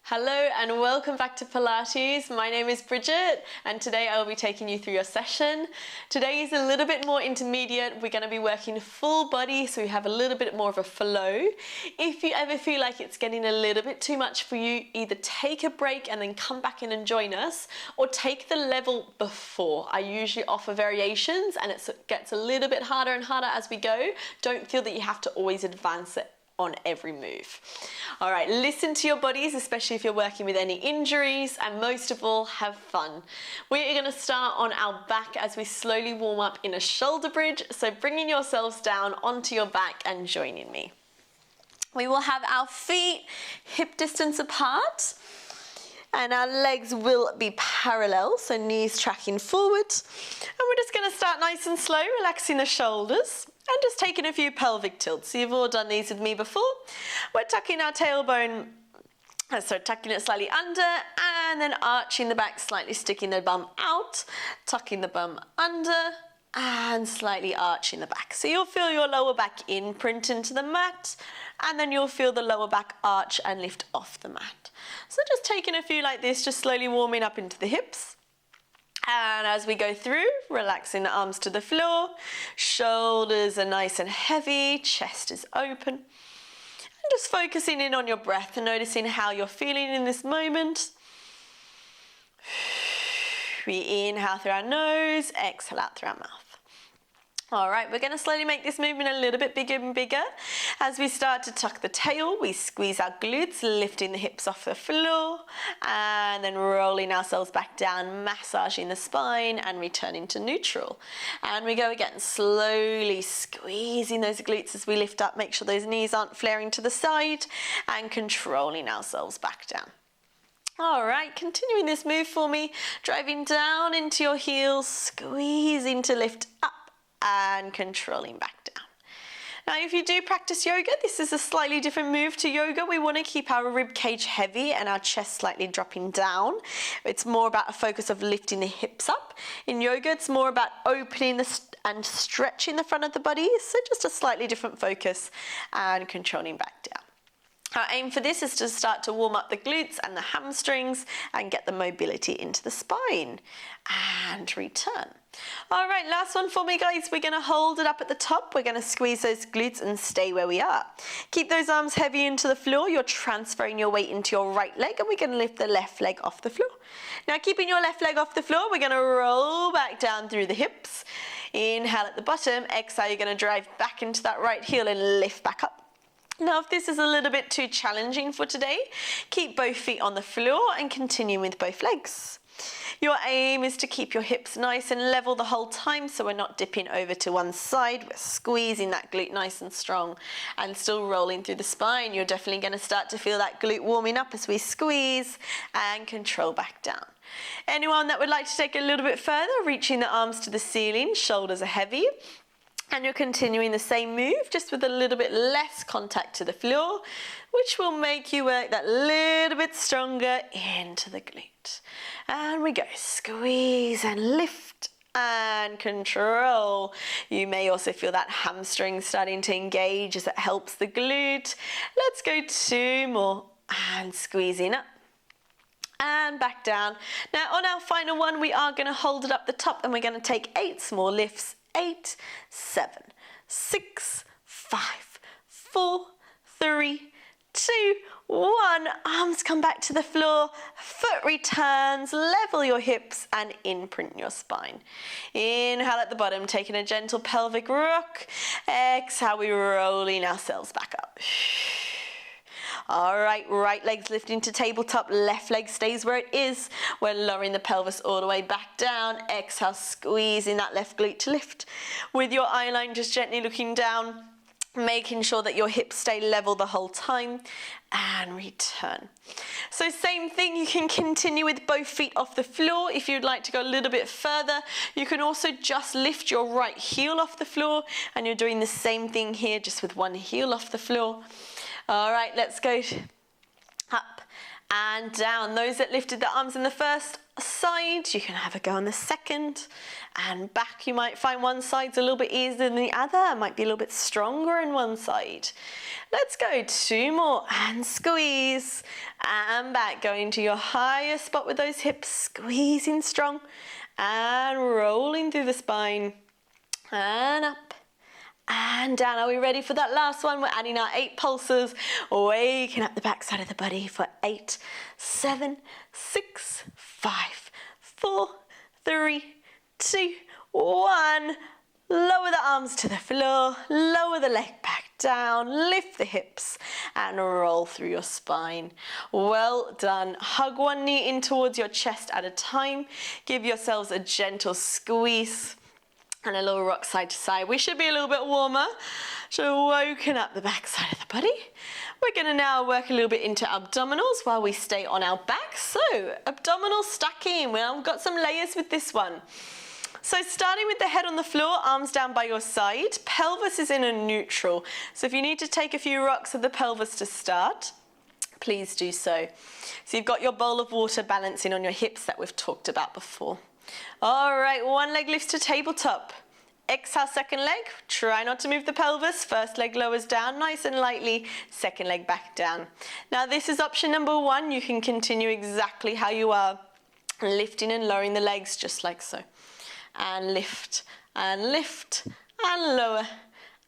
Hello and welcome back to Pilates. My name is Bridget and today I will be taking you through your session. Today is a little bit more intermediate. We're going to be working full body so you have a little bit more of a flow. If you ever feel like it's getting a little bit too much for you, either take a break and then come back in and join us, or take the level before. I usually offer variations and it gets a little bit harder and harder as we go. Don't feel that you have to always advance it on every move. All right, listen to your bodies, especially if you're working with any injuries, and most of all, have fun. We're going to start on our back as we slowly warm up in a shoulder bridge, so bringing yourselves down onto your back and joining me. We will have our feet hip distance apart, and our legs will be parallel, so knees tracking forward. And we're just going to start nice and slow, relaxing the shoulders and just taking a few pelvic tilts. So you've all done these with me before. We're tucking our tailbone, so tucking it slightly under and then arching the back, slightly sticking the bum out, tucking the bum under and slightly arching the back. So you'll feel your lower back imprint into the mat, and then you'll feel the lower back arch and lift off the mat. So just taking a few like this, just slowly warming up into the hips. And as we go through, relaxing the arms to the floor, shoulders are nice and heavy, chest is open. And just focusing in on your breath and noticing how you're feeling in this moment. We inhale through our nose, exhale out through our mouth. All right, we're going to slowly make this movement a little bit bigger and bigger. As we start to tuck the tail, we squeeze our glutes, lifting the hips off the floor, and then rolling ourselves back down, massaging the spine and returning to neutral. And we go again, slowly squeezing those glutes as we lift up. Make sure those knees aren't flaring to the side, and controlling ourselves back down. All right, continuing this move for me, driving down into your heels, squeezing to lift up, and controlling back down. Now, if you do practice yoga, this is a slightly different move to yoga. We want to keep our rib cage heavy and our chest slightly dropping down. It's more about a focus of lifting the hips up. In yoga, it's more about opening and stretching the front of the body. So just a slightly different focus and controlling back down. Our aim for this is to start to warm up the glutes and the hamstrings and get the mobility into the spine. And return. All right, last one for me, guys. We're going to hold it up at the top. We're going to squeeze those glutes and stay where we are. Keep those arms heavy into the floor. You're transferring your weight into your right leg, and we're going to lift the left leg off the floor. Now, keeping your left leg off the floor, we're going to roll back down through the hips. Inhale at the bottom. Exhale, you're going to drive back into that right heel and lift back up. Now, if this is a little bit too challenging for today, keep both feet on the floor and continue with both legs. Your aim is to keep your hips nice and level the whole time, so we're not dipping over to one side. We're squeezing that glute nice and strong and still rolling through the spine. You're definitely going to start to feel that glute warming up as we squeeze and control back down. Anyone that would like to take a little bit further, reaching the arms to the ceiling, shoulders are heavy. And you're continuing the same move, just with a little bit less contact to the floor, which will make you work that little bit stronger into the glute. And we go, squeeze and lift and control. You may also feel that hamstring starting to engage as it helps the glute. Let's go 2 more, and squeezing up and back down. Now on our final one, we are going to hold it up the top, and we're going to take 8 small lifts. 8, 7, 6, 5, 4, 3, 2, 1. Arms come back to the floor, foot returns, level your hips and imprint your spine. Inhale at the bottom, taking a gentle pelvic rock. Exhale, we're rolling ourselves back up. All right, right leg's lifting to tabletop, left leg stays where it is. We're lowering the pelvis all the way back down. Exhale, squeezing that left glute to lift. With your eye line just gently looking down, making sure that your hips stay level the whole time, and return. So same thing, you can continue with both feet off the floor. If you'd like to go a little bit further, you can also just lift your right heel off the floor, and you're doing the same thing here, just with one heel off the floor. All right, let's go up and down. Those that lifted the arms in the first side, you can have a go on the second, and back. You might find one side's a little bit easier than the other, it might be a little bit stronger in one side. Let's go 2 more, and squeeze, and back, going to your highest spot with those hips, squeezing strong, and rolling through the spine, and up, and down. Are we ready for that last one? We're adding our 8 pulses, waking up the back side of the body for 8, 7, 6, 5, 4, 3, 2, 1. Lower the arms to the floor, lower the leg back down, lift the hips and roll through your spine. Well done. Hug one knee in towards your chest at a time. Give yourselves a gentle squeeze and a little rock side to side. We should be a little bit warmer. So woken up the back side of the body. We're going to now work a little bit into abdominals while we stay on our back. So abdominal stacking. We've got some layers with this one. So starting with the head on the floor, arms down by your side, pelvis is in a neutral. So if you need to take a few rocks of the pelvis to start, please do so. So you've got your bowl of water balancing on your hips that we've talked about before. All right, one leg lifts to tabletop. Exhale, second leg. Try not to move the pelvis. First leg lowers down nice and lightly. Second leg back down. Now this is option number 1. You can continue exactly how you are, lifting and lowering the legs just like so. And lift, and lift, and lower,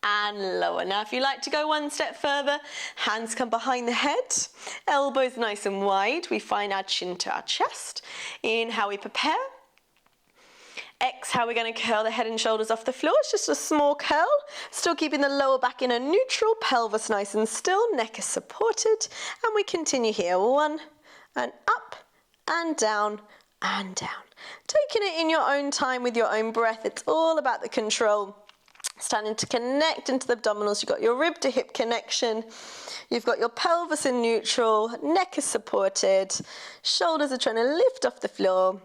and lower. Now if you like to go one step further, hands come behind the head, elbows nice and wide. We find our chin to our chest. Inhale, we prepare. Exhale, we're going to curl the head and shoulders off the floor. It's just a small curl, still keeping the lower back in a neutral, pelvis nice and still, neck is supported, and we continue here. 1, and up, and down, and down. Taking it in your own time with your own breath. It's all about the control. Starting to connect into the abdominals. You've got your rib to hip connection. You've got your pelvis in neutral. Neck is supported. Shoulders are trying to lift off the floor.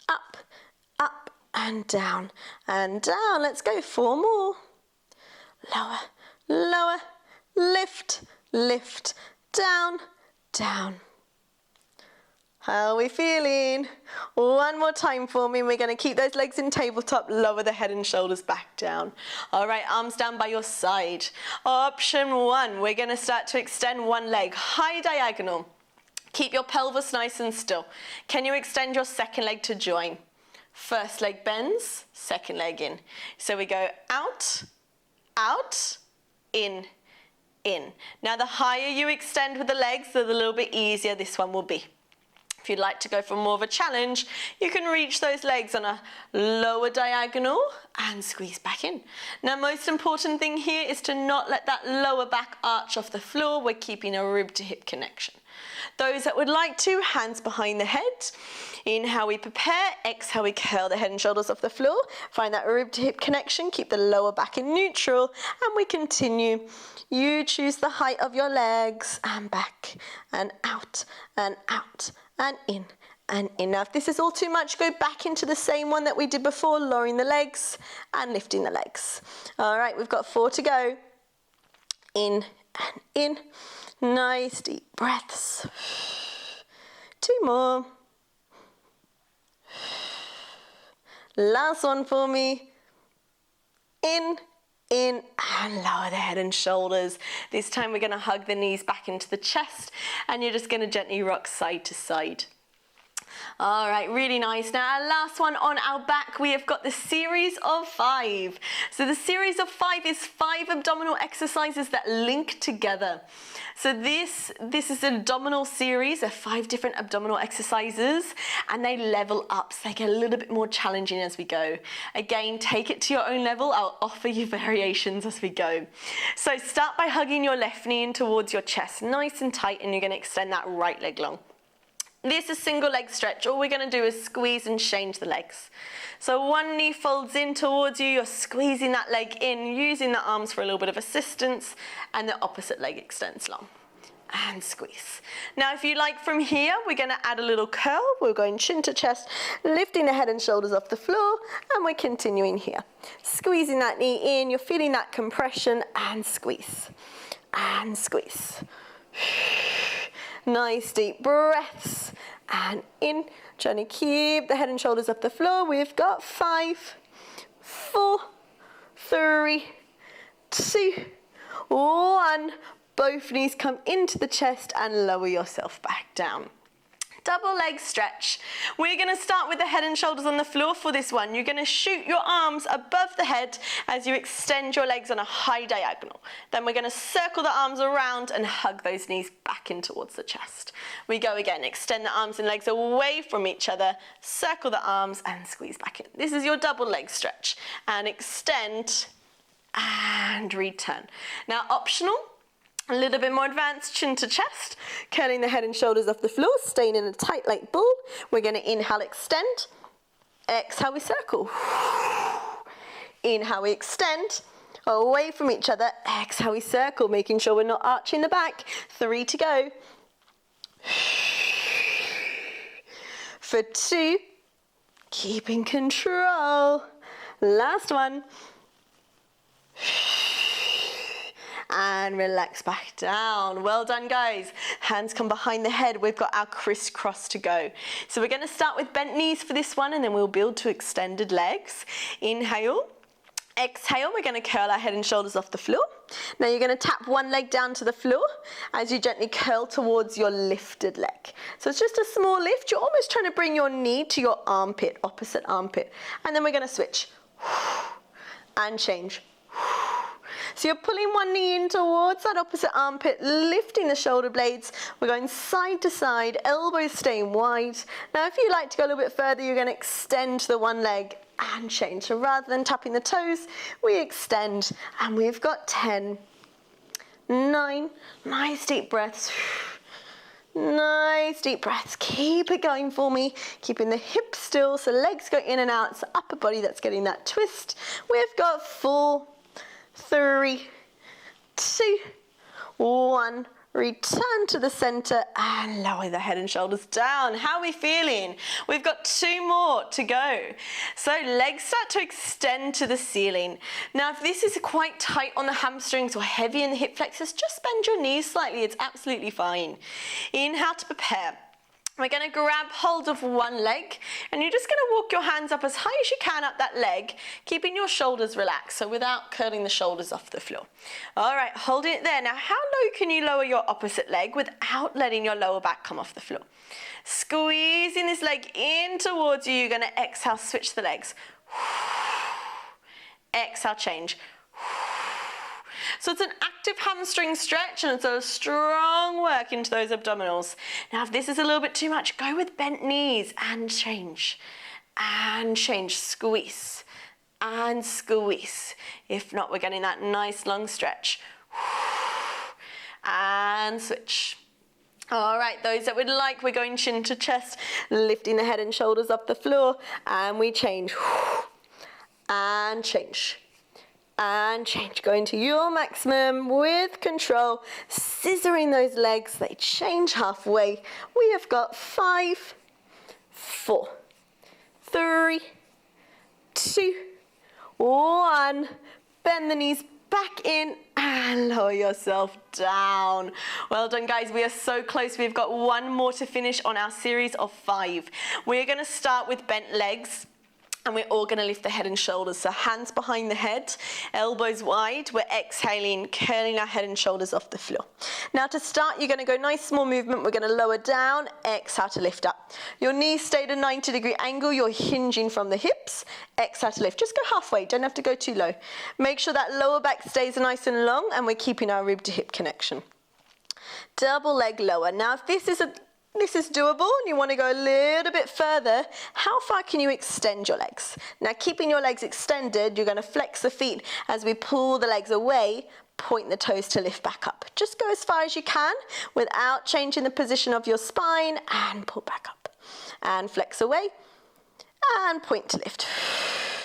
Up, up, and down, and down. Let's go 4 more. Lower, lower, lift, lift, down, down. How are we feeling? One more time for me. We're going to keep those legs in tabletop, lower the head and shoulders back down. All right, arms down by your side. Option 1, we're going to start to extend one leg, high diagonal. Keep your pelvis nice and still. Can you extend your second leg to join? First leg bends, second leg in. So we go out, out, in, in. Now the higher you extend with the legs, the little bit easier this one will be. If you'd like to go for more of a challenge, you can reach those legs on a lower diagonal and squeeze back in. Now, most important thing here is to not let that lower back arch off the floor. We're keeping a rib to hip connection. Those that would like to, hands behind the head. Inhale, we prepare. Exhale, we curl the head and shoulders off the floor. Find that rib to hip connection. Keep the lower back in neutral. And we continue. You choose the height of your legs. And back and out and out. And in, and in. Now, if this is all too much, go back into the same one that we did before, lowering the legs and lifting the legs. All right, we've got 4 to go. In and in. Nice deep breaths. 2 more. Last one for me. In, and lower the head and shoulders. This time we're going to hug the knees back into the chest and you're just going to gently rock side to side. All right, really nice. Now our last one on our back, we have got the series of 5. So the series of 5 is 5 abdominal exercises that link together. So this is an abdominal series of 5 different abdominal exercises and they level up, so they get a little bit more challenging as we go. Again, take it to your own level. I'll offer you variations as we go. So start by hugging your left knee in towards your chest, nice and tight, and you're going to extend that right leg long. This is single leg stretch. All we're going to do is squeeze and change the legs. So one knee folds in towards you, you're squeezing that leg in, using the arms for a little bit of assistance, and the opposite leg extends long. And squeeze. Now if you like from here, we're going to add a little curl. We're going chin to chest, lifting the head and shoulders off the floor, and we're continuing here. Squeezing that knee in, you're feeling that compression, and squeeze. And squeeze. Nice deep breaths, and in. Trying to keep the head and shoulders off the floor. We've got 5, 4, 3, 2, 1. Both knees come into the chest and lower yourself back down. Double leg stretch. We're going to start with the head and shoulders on the floor for this one. You're going to shoot your arms above the head as you extend your legs on a high diagonal. Then we're going to circle the arms around and hug those knees back in towards the chest. We go again. Extend the arms and legs away from each other. Circle the arms and squeeze back in. This is your double leg stretch. And extend and return. Now optional. A little bit more advanced, chin to chest, curling the head and shoulders off the floor, staying in a tight like bull. We're going to inhale, extend. Exhale, we circle. Inhale, we extend. Away from each other. Exhale, we circle, making sure we're not arching the back. 3 to go. For 2. Keeping control. Last one. And relax back down. Well done, guys. Hands come behind the head. We've got our crisscross to go. So we're going to start with bent knees for this one, and then we'll build to extended legs. Inhale. Exhale, we're going to curl our head and shoulders off the floor. Now you're going to tap one leg down to the floor as you gently curl towards your lifted leg. So it's just a small lift. You're almost trying to bring your knee to your armpit, opposite armpit. And then we're going to switch. And change. So you're pulling one knee in towards that opposite armpit, lifting the shoulder blades. We're going side to side, elbows staying wide. Now if you like to go a little bit further, you're going to extend the one leg and change. So rather than tapping the toes, we extend, and we've got 10, 9, nice deep breaths. Nice deep breaths. Keep it going for me. Keeping the hips still so legs go in and out. It's the upper body that's getting that twist. We've got 4, 3, 2, 1. Return to the center and lower the head and shoulders down. How are we feeling? We've got 2 more to go. So legs start to extend to the ceiling. Now if this is quite tight on the hamstrings or heavy in the hip flexors, just bend your knees slightly. It's absolutely fine. Inhale to prepare. We're going to grab hold of one leg, and you're just going to walk your hands up as high as you can up that leg, keeping your shoulders relaxed, so without curling the shoulders off the floor. All right, holding it there. Now, how low can you lower your opposite leg without letting your lower back come off the floor? Squeezing this leg in towards you. You're going to exhale, switch the legs. Exhale, change. So it's an active hamstring stretch, and it's a strong work into those abdominals. Now if this is a little bit too much, go with bent knees and change. And change, squeeze. And squeeze. If not, we're getting that nice long stretch. And switch. All right, those that would like, we're going chin to chest, lifting the head and shoulders off the floor, and we change. And change. And change, going to your maximum with control, scissoring those legs, they change halfway. We have got 5, 4, 3, 2, 1. Bend the knees back in and lower yourself down. Well done, guys. We are so close. We've got 1 more to finish on our series of 5. We're going to start with bent legs. And we're all going to lift the head and shoulders. So hands behind the head, elbows wide. We're exhaling, curling our head and shoulders off the floor. Now to start, you're going to go nice small movement. We're going to lower down, exhale to lift up. Your knees stay at a 90-degree angle. You're hinging from the hips. Exhale to lift. Just go halfway. Don't have to go too low. Make sure that lower back stays nice and long, and we're keeping our rib to hip connection. Double leg lower. Now if this is doable and you want to go a little bit further, how far can you extend your legs? Now keeping your legs extended, you're going to flex the feet as we pull the legs away, point the toes to lift back up. Just go as far as you can without changing the position of your spine, and pull back up. And flex away and point to lift.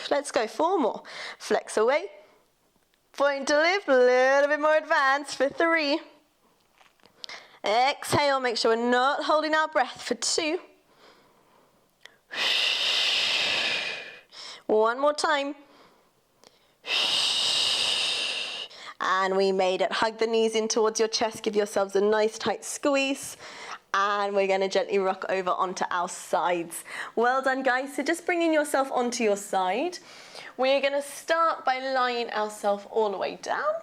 Let's go 4 more. Flex away, point to lift, a little bit more advanced for 3. Exhale, make sure we're not holding our breath for 2. 1 more time. And we made it. Hug the knees in towards your chest. Give yourselves a nice tight squeeze. and we're going to gently rock over onto our sides. Well done, guys. So just bringing yourself onto your side. We're going to start by lying ourselves all the way down.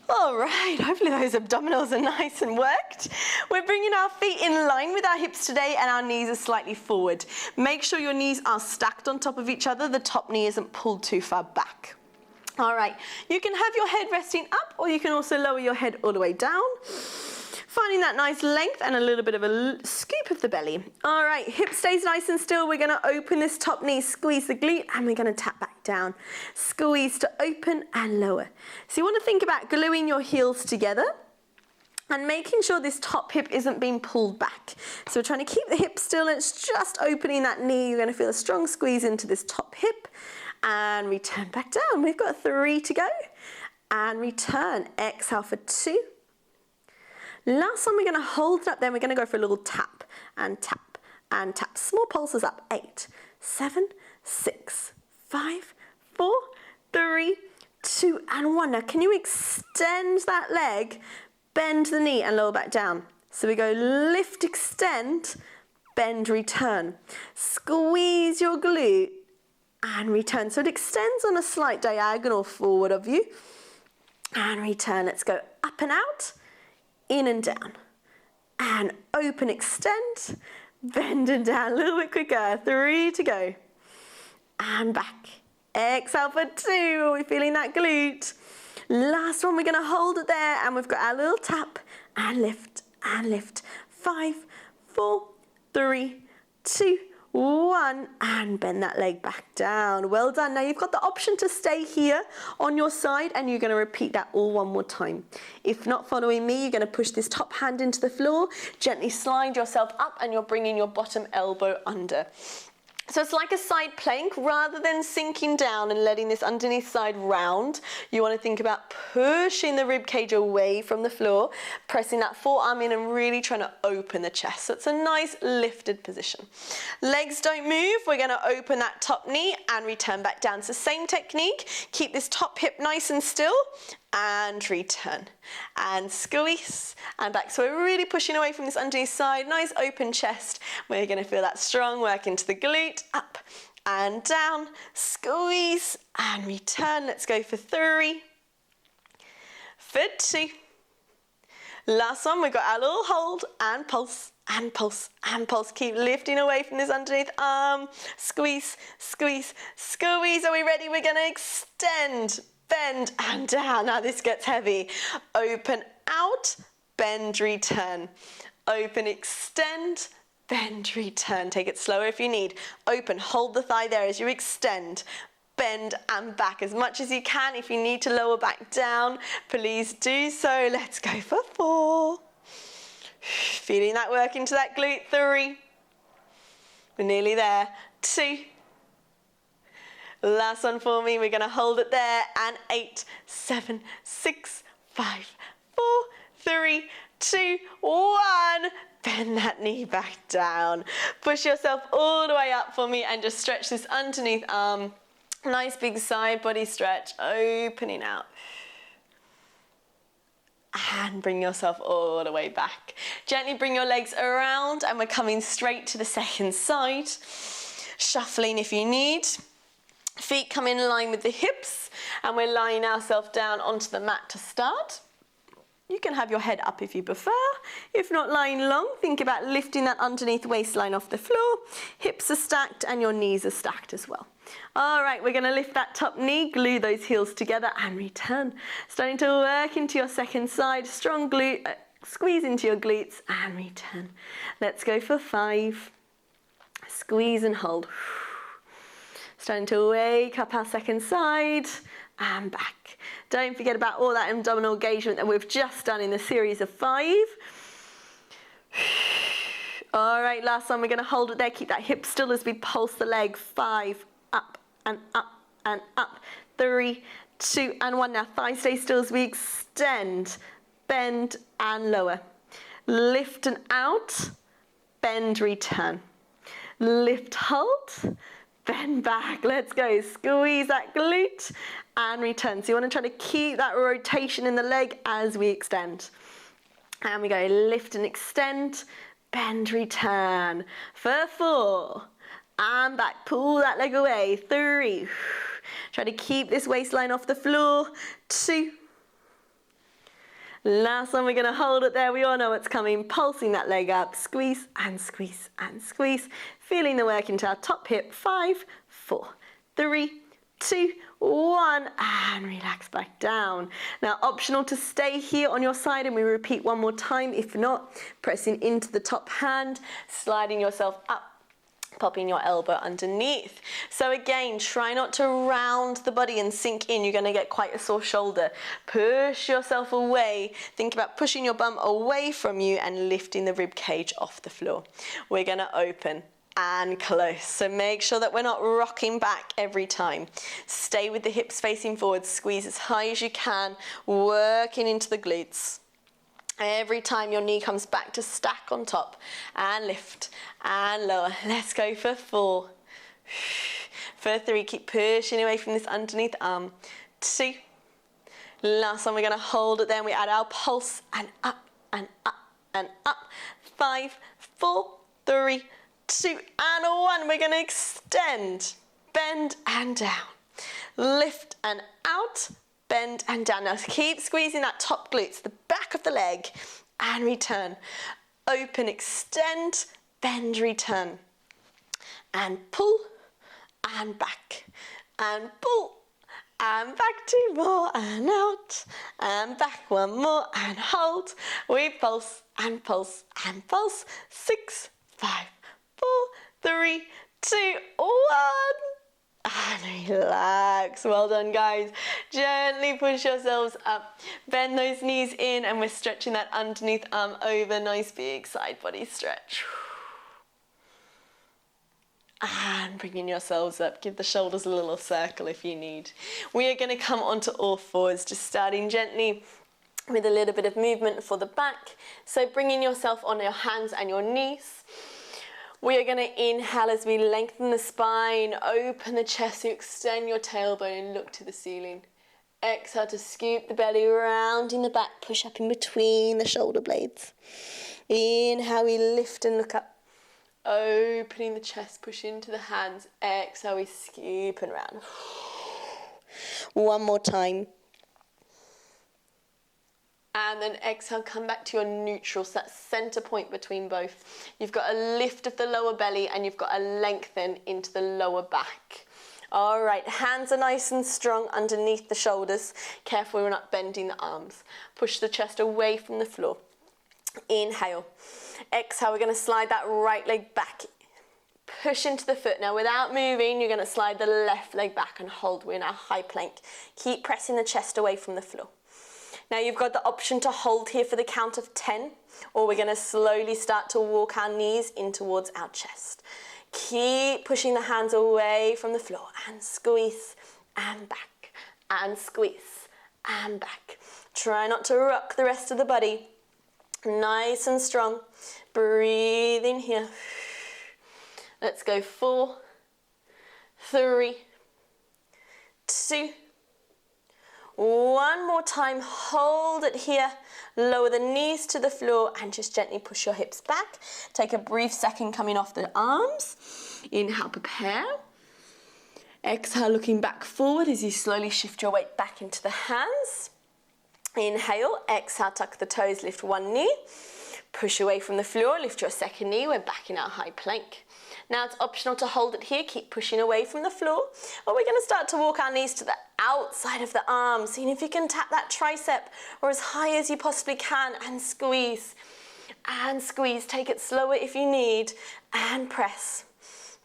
All right, hopefully those abdominals are nice and worked. We're bringing our feet in line with our hips today and our knees are slightly forward. Make sure your knees are stacked on top of each other. The top knee isn't pulled too far back. All right, you can have your head resting up or you can also lower your head all the way down. Finding that nice length and a little bit of a scoop of the belly. All right, hip stays nice and still. We're gonna open this top knee, squeeze the glute, and we're gonna tap back down. Squeeze to open and lower. So you wanna think about gluing your heels together and making sure this top hip isn't being pulled back. So we're trying to keep the hip still and it's just opening that knee. You're gonna feel a strong squeeze into this top hip and return back down. We've got 3 to go. And return, exhale for 2. Last one, we're going to hold it up, then we're going to go for a little tap and tap and tap. Small pulses up. 8, 7, 6, 5, 4, 3, 2, and 1. Now, can you extend that leg, bend the knee, and lower back down? So we go lift, extend, bend, return. Squeeze your glute and return. So it extends on a slight diagonal forward of you. And return. Let's go up and out. In and down, and open, extend, bend and down, a little bit quicker, 3 to go, and back, exhale for 2, are we feeling that glute? Last one, we're going to hold it there, and we've got our little tap, and lift, 5, 4, 3, 2, 1, and bend that leg back down. Well done. Now you've got the option to stay here on your side and you're going to repeat that all one more time. If not following me, you're going to push this top hand into the floor, gently slide yourself up and you're bringing your bottom elbow under. So it's like a side plank. Rather than sinking down and letting this underneath side round, you want to think about pushing the rib cage away from the floor, pressing that forearm in and really trying to open the chest. So it's a nice lifted position. Legs don't move. We're going to open that top knee and return back down. So same technique. Keep this top hip nice and still and return and squeeze and back. So we're really pushing away from this underneath side, nice open chest. We're going to feel that strong work into the glute, up and down, squeeze and return. Let's go for 3, for 2. Last one, we've got our little hold and pulse and pulse and pulse. Keep lifting away from this underneath arm. Squeeze, squeeze, squeeze. Are we ready? We're going to extend, bend and down. Now this gets heavy. Open out, bend, return. Open, extend, bend, return. Take it slower if you need. Open, hold the thigh there as you extend. Bend and back as much as you can. If you need to lower back down, please do so. Let's go for 4. Feeling that work into that glute. 3. We're nearly there. 2. Last one for me. We're going to hold it there. And 8, 7, 6, 5, 4, 3, 2, 1. Bend that knee back down. Push yourself all the way up for me and just stretch this underneath arm. Nice big side body stretch, opening out. And bring yourself all the way back. Gently bring your legs around and we're coming straight to the second side. Shuffling if you need. Feet come in line with the hips and we're lying ourselves down onto the mat to start. You can have your head up if you prefer. If not lying long, think about lifting that underneath waistline off the floor. Hips are stacked and your knees are stacked as well. All right, we're going to lift that top knee, glue those heels together and return. Starting to work into your second side. Strong glute, squeeze into your glutes and return. Let's go for 5. Squeeze and hold. Starting to wake up our second side. And back. Don't forget about all that abdominal engagement that we've just done in the series of 5. All right, last one, we're going to hold it there. Keep that hip still as we pulse the leg. 5, up and up and up. 3, 2 and 1. Now thighs stay still as we extend, bend and lower. Lift and out, bend, return. Lift, hold. Bend back, let's go. Squeeze that glute and return. So you want to try to keep that rotation in the leg as we extend. And we go lift and extend, bend, return. For 4, and back, pull that leg away. 3, try to keep this waistline off the floor. 2, last one, we're gonna hold it there. We all know what's coming, pulsing that leg up, squeeze and squeeze and squeeze. Feeling the work into our top hip. 5, 4, 3, 2, 1, and relax back down. Now, optional to stay here on your side, and we repeat one more time. If not, pressing into the top hand, sliding yourself up, popping your elbow underneath. So again, try not to round the body and sink in. You're gonna get quite a sore shoulder. Push yourself away. Think about pushing your bum away from you and lifting the rib cage off the floor. We're gonna open and close. So make sure that we're not rocking back every time. Stay with the hips facing forward, squeeze as high as you can, working into the glutes. Every time your knee comes back to stack on top, and lift and lower. Let's go for 4. For 3, keep pushing away from this underneath arm. 2, last one, we're gonna hold it there, and we add our pulse, and up and up and up. 5, 4, 3, 2, and 1. We're gonna extend, bend and down, lift and out, bend and down. Now keep squeezing that top glutes, the back of the leg, and return. Open, extend, bend, return. And pull, and back, and pull, and back 2 more, and out, and back 1 more, and hold. We pulse, and pulse, and pulse. 6, 5, 4, 3, 2, 1. And relax. Well done, guys. Gently push yourselves up. Bend those knees in, and we're stretching that underneath arm over. Nice big side body stretch. And bringing yourselves up. Give the shoulders a little circle if you need. We are going to come onto all fours, just starting gently with a little bit of movement for the back. So bringing yourself on your hands and your knees. We are going to inhale as we lengthen the spine, open the chest, you extend your tailbone and look to the ceiling. Exhale to scoop the belly round in the back, push up in between the shoulder blades. Inhale, we lift and look up, opening the chest, push into the hands. Exhale, we scoop and round. One more time. And then exhale, come back to your neutral, so that center point between both. You've got a lift of the lower belly, and you've got a lengthen into the lower back. All right, hands are nice and strong underneath the shoulders. Careful we're not bending the arms. Push the chest away from the floor. Inhale. Exhale, we're gonna slide that right leg back. Push into the foot. Now without moving, you're gonna slide the left leg back and hold. We're in our high plank. Keep pressing the chest away from the floor. Now you've got the option to hold here for the count of 10, or we're gonna slowly start to walk our knees in towards our chest. Keep pushing the hands away from the floor, and squeeze, and back, and squeeze, and back. Try not to rock the rest of the body. Nice and strong. Breathe in here. Let's go 4, 3, 2, 1 more time, hold it here, lower the knees to the floor and just gently push your hips back. Take a brief second coming off the arms. Inhale, prepare. Exhale, looking back forward as you slowly shift your weight back into the hands. Inhale, exhale, tuck the toes, lift one knee. Push away from the floor, lift your second knee, we're back in our high plank. Now it's optional to hold it here, keep pushing away from the floor. Or we're gonna start to walk our knees to the outside of the arms, seeing if you can tap that tricep or as high as you possibly can and squeeze. And squeeze, take it slower if you need, and press.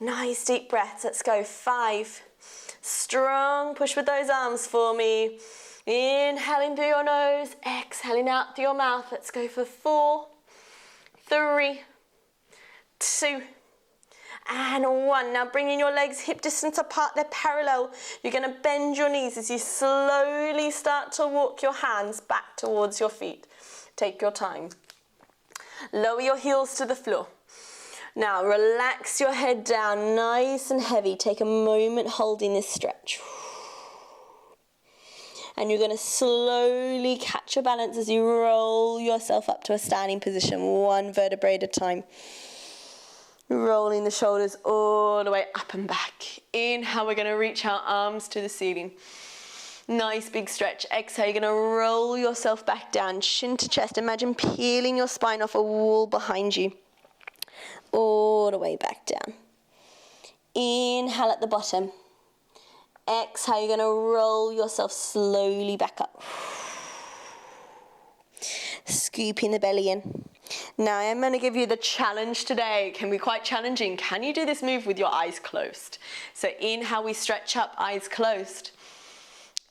Nice deep breaths, let's go. 5, strong push with those arms for me. Inhaling through your nose, exhaling out through your mouth. Let's go for 4, 3, 2, and 1. Now bringing your legs hip distance apart, they're parallel. You're gonna bend your knees as you slowly start to walk your hands back towards your feet. Take your time. Lower your heels to the floor. Now relax your head down, nice and heavy. Take a moment holding this stretch. And you're going to slowly catch your balance as you roll yourself up to a standing position, one vertebrae at a time. Rolling the shoulders all the way up and back. Inhale, we're going to reach our arms to the ceiling. Nice big stretch. Exhale, you're going to roll yourself back down, chin to chest. Imagine peeling your spine off a wall behind you. All the way back down. Inhale at the bottom. Exhale, you're going to roll yourself slowly back up. Scooping the belly in. Now I'm going to give you the challenge today. It can be quite challenging. Can you do this move with your eyes closed? So inhale, we stretch up, eyes closed.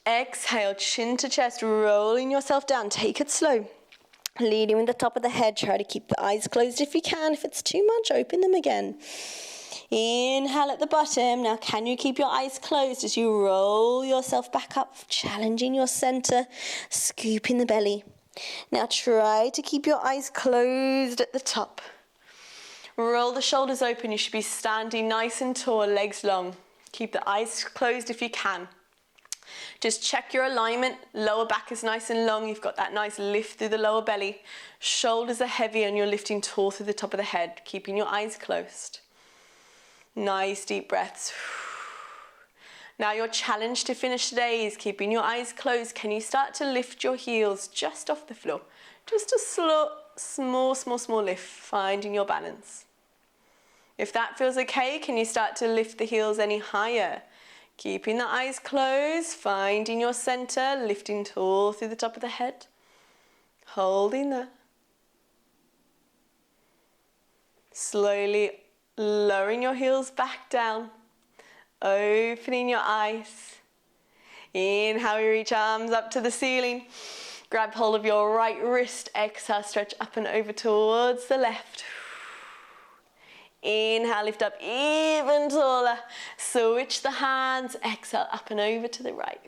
Exhale, chin to chest, rolling yourself down. Take it slow. Leading with the top of the head. Try to keep the eyes closed if you can. If it's too much, open them again. Inhale at the bottom. Now can you keep your eyes closed as you roll yourself back up, challenging your center, scooping the belly. Now try to keep your eyes closed at the top. Roll the shoulders open. You should be standing nice and tall, legs long. Keep the eyes closed if you can. Just check your alignment. Lower back is nice and long. You've got that nice lift through the lower belly. Shoulders are heavy and you're lifting tall through the top of the head, keeping your eyes closed. Nice deep breaths. Now your challenge to finish today is keeping your eyes closed. Can you start to lift your heels just off the floor? Just a slow, small lift, finding your balance. If that feels okay, can you start to lift the heels any higher? Keeping the eyes closed, finding your center, lifting tall through the top of the head. Holding there. Slowly lowering your heels back down. Opening your eyes. Inhale, we reach arms up to the ceiling. Grab hold of your right wrist. Exhale, stretch up and over towards the left. Inhale, lift up even taller. Switch the hands. Exhale, up and over to the right.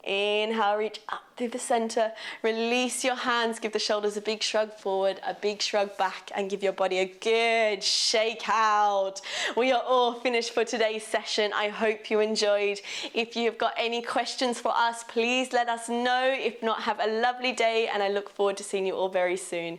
Inhale, reach up through the center. Release your hands. Give the shoulders a big shrug forward, a big shrug back, and give your body a good shake out. We are all finished for today's session. I hope you enjoyed. If you've got any questions for us, please let us know. If not, have a lovely day, and I look forward to seeing you all very soon.